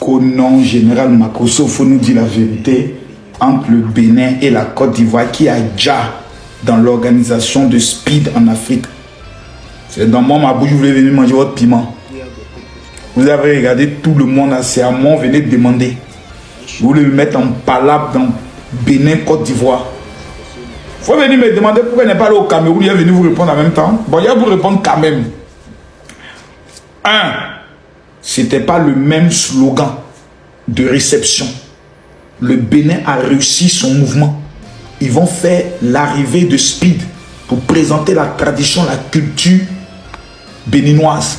qu'au nom général Makosso, il faut nous dire la vérité, entre le Bénin et la Côte d'Ivoire, qui a déjà dans l'organisation de Speed en Afrique. C'est dans ma bouche, vous voulez venir manger votre piment. Vous avez regardé tout le monde, c'est à moi, venez demander. Vous voulez me mettre en palabre dans Bénin, Côte d'Ivoire. Il faut venir me demander pourquoi il n'est pas allé au Cameroun, il est venu vous répondre en même temps. Bon, il va vous répondre quand même. Ce n'était pas le même slogan de réception. Le Bénin a réussi son mouvement. Ils vont faire l'arrivée de Speed pour présenter la tradition, la culture béninoise.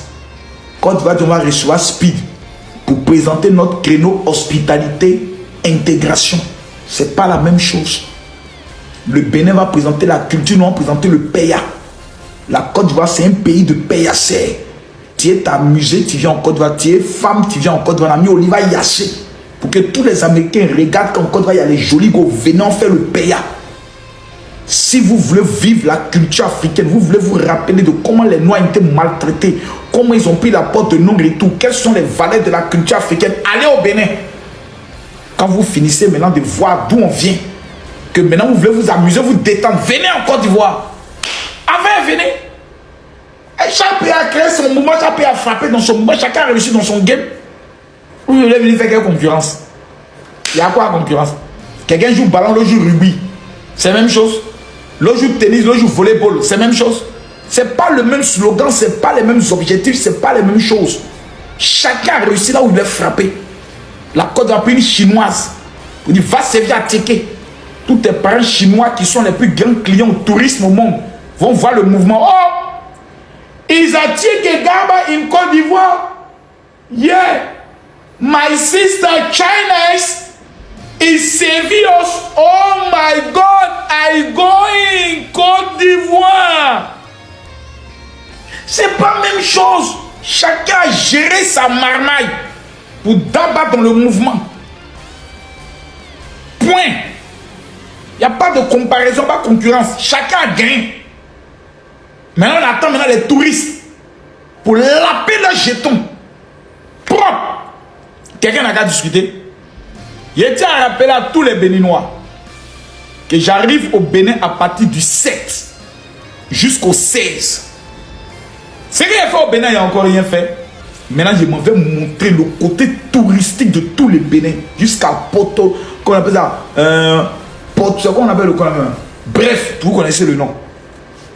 Quand on va recevoir Speed pour présenter notre créneau hospitalité, intégration, ce n'est pas la même chose. Le Bénin va présenter la culture, nous allons présenter le Peya. La Côte d'Ivoire, c'est un pays de Peyacé. Tu es amusé, tu viens en Côte d'Ivoire, tu es femme, tu viens en Côte d'Ivoire, on a mis Oliva Yassé. Pour que tous les Américains regardent qu'en Côte d'Ivoire, il y a les jolis gars, venez en faire le Peya. Si vous voulez vivre la culture africaine, vous voulez vous rappeler de comment les Noirs ont été maltraités, comment ils ont pris la porte de non-retour, quelles sont les valeurs de la culture africaine, allez au Bénin. Quand vous finissez maintenant de voir d'où on vient, que maintenant vous voulez vous amuser, vous détendre, venez en Côte d'Ivoire. Venez. Et chaque pays a créé son mouvement, chaque pays a frappé dans son mouvement, chacun a réussi dans son game. Vous voulez venir faire quelle concurrence? Il y a quoi la concurrence? Quelqu'un joue ballon, l'autre joue rugby. C'est la même chose. L'autre joue tennis, l'autre joue volleyball. C'est la même chose. Ce n'est pas le même slogan, ce n'est pas les mêmes objectifs, ce n'est pas les mêmes choses. Chacun a réussi là où il voulait frapper. La Côte d'Ivoire, une chinoise. Vous dites, va servir à ticket. Tous tes parents chinois qui sont les plus grands clients au tourisme au monde vont voir le mouvement. Oh, ils attirent que Gaba in Côte d'Ivoire. Yeah, my sister Chinese is serving us. Oh my God, I go in Côte d'Ivoire. C'est pas la même chose. Chacun a géré sa marmaille pour d'abattre dans le mouvement. Point. Il n'y a pas de comparaison, pas de concurrence. Chacun a gagné. Maintenant, on attend maintenant les touristes pour laper leurs jetons. Propre. Quelqu'un n'a qu'à discuter. Je tiens à rappeler à tous les Béninois que j'arrive au Bénin à partir du 7 jusqu'au 16. Ce qu'il a fait au Bénin, il n'y a encore rien fait. Maintenant, je m'en vais montrer le côté touristique de tous les Bénin jusqu'à Poto. Qu'on appelle ça c'est quoi on appelle le Colombian? Bref, vous connaissez le nom.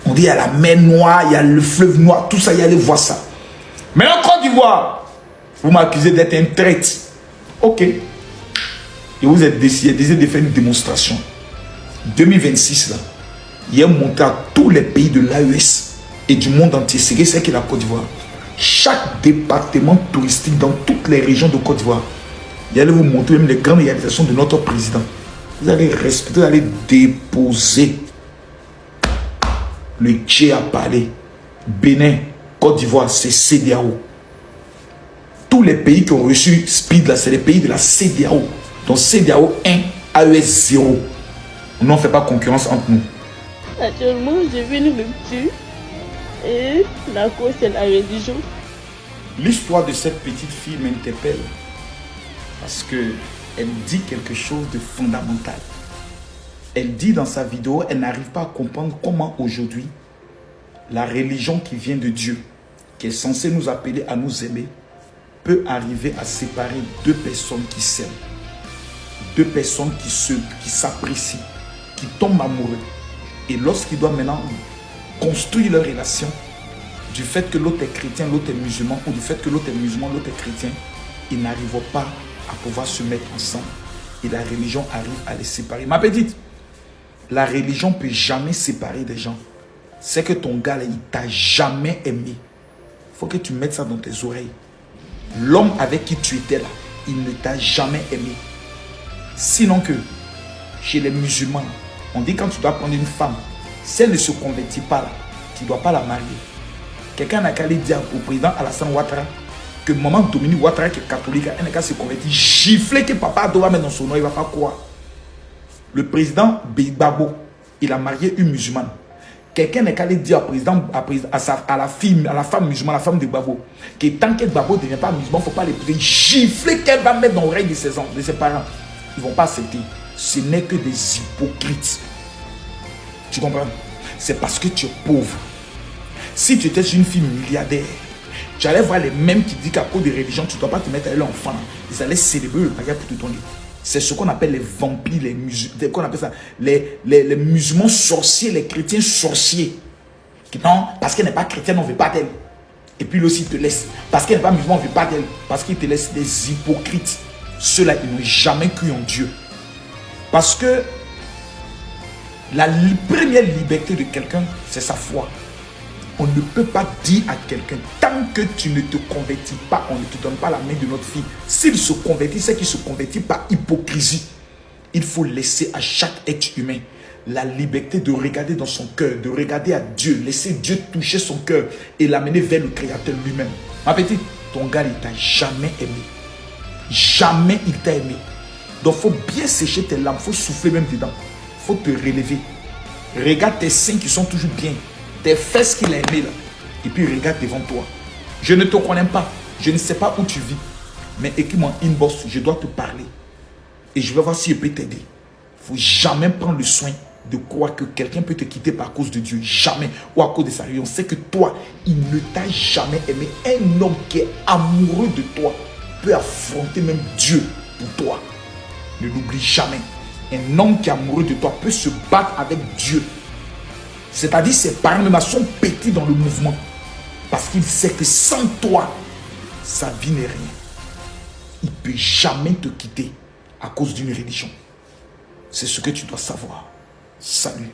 On dit il y a la mer Noire, il y a le fleuve Noir, tout ça, il y a aller voir ça. Maintenant, Côte d'Ivoire, vous m'accusez d'être un traître. Ok. Et vous êtes décidé de faire une démonstration. 2026, là, il a montré à tous les pays de l'AES et du monde entier. C'est que la Côte d'Ivoire. Chaque département touristique dans toutes les régions de Côte d'Ivoire, il allait vous montrer même les grandes réalisations de notre président. Vous allez respecter, vous allez déposer le Tché à parler. Bénin, Côte d'Ivoire, c'est CEDEAO. Tous les pays qui ont reçu Speed, là, c'est les pays de la CEDEAO. Donc CEDEAO 1, AES 0. On n'en fait pas concurrence entre nous. Actuellement, je vis une rupture. Et la cause, c'est la religion. L'histoire de cette petite fille m'interpelle. Parce qu'elle dit quelque chose de fondamental. Elle dit dans sa vidéo, elle n'arrive pas à comprendre comment aujourd'hui, la religion qui vient de Dieu, qui est censée nous appeler à nous aimer, peut arriver à séparer deux personnes qui s'aiment. Deux personnes qui s'apprécient, qui tombent amoureux. Et lorsqu'ils doivent maintenant construire leur relation, du fait que l'autre est chrétien, l'autre est musulman, ou du fait que l'autre est musulman, l'autre est chrétien, ils n'arrivent pas à pouvoir se mettre ensemble. Et la religion arrive à les séparer. Ma petite, la religion ne peut jamais séparer des gens. C'est que ton gars, là, il ne t'a jamais aimé. Il faut que tu mettes ça dans tes oreilles. L'homme avec qui tu étais là, il ne t'a jamais aimé. Sinon que, chez les musulmans, on dit quand tu dois prendre une femme, si elle ne se convertit pas là, tu ne dois pas la marier. Quelqu'un n'a qu'à aller dire au président Alassane Ouattara que maman Dominique Ouattara qui est catholique, elle n'a qu'à se convertir, gifler que papa doit mettre dans son nom, il ne va pas croire. Le président Gbagbo, il a marié une musulmane. Quelqu'un n'est qu'à aller dire à la femme musulmane, la femme de Gbagbo, que tant que Gbagbo ne devient pas musulman, il ne faut pas l'épouser. Gifler qu'elle va mettre dans l'oreille de ses parents. Ils ne vont pas accepter. Ce n'est que des hypocrites. Tu comprends? C'est parce que tu es pauvre. Si tu étais une fille milliardaire, tu allais voir les mêmes qui disent qu'à cause des religions, tu ne dois pas te mettre avec l'enfant. Ils allaient célébrer le mariage pour te donner. C'est ce qu'on appelle les vampires, les musulmans, qu'on appelle ça, les musulmans sorciers, les chrétiens sorciers. Non, parce qu'elle n'est pas chrétienne, on ne veut pas d'elle. Et puis lui aussi, il te laisse. Parce qu'elle n'est pas musulmane, on ne veut pas d'elle. Parce qu'il te laisse des hypocrites. Ceux-là, ils n'ont jamais cru en Dieu. Parce que la première liberté de quelqu'un, c'est sa foi. On ne peut pas dire à quelqu'un, tant que tu ne te convertis pas, on ne te donne pas la main de notre fille. S'il se convertit, c'est qu'il se convertit par hypocrisie. Il faut laisser à chaque être humain la liberté de regarder dans son cœur, de regarder à Dieu, laisser Dieu toucher son cœur et l'amener vers le Créateur lui-même. Ma petite, ton gars, il t'a jamais aimé. Jamais il t'a aimé. Donc, il faut bien sécher tes larmes, il faut souffler même dedans. Il faut te relever. Regarde tes seins qui sont toujours bien. Tes fesses qu'il a aimées là. Et puis regarde devant toi. Je ne te connais pas. Je ne sais pas où tu vis. Mais écris-moi inbox. Je dois te parler. Et je vais voir si je peux t'aider. Il ne faut jamais prendre le soin de croire que quelqu'un peut te quitter par cause de Dieu. Jamais. Ou à cause de sa religion. On sait que toi, il ne t'a jamais aimé. Un homme qui est amoureux de toi peut affronter même Dieu pour toi. Ne l'oublie jamais. Un homme qui est amoureux de toi peut se battre avec Dieu. C'est-à-dire ses parents même sont petits dans le mouvement. Parce qu'il sait que sans toi, sa vie n'est rien. Il ne peut jamais te quitter à cause d'une religion. C'est ce que tu dois savoir. Salut.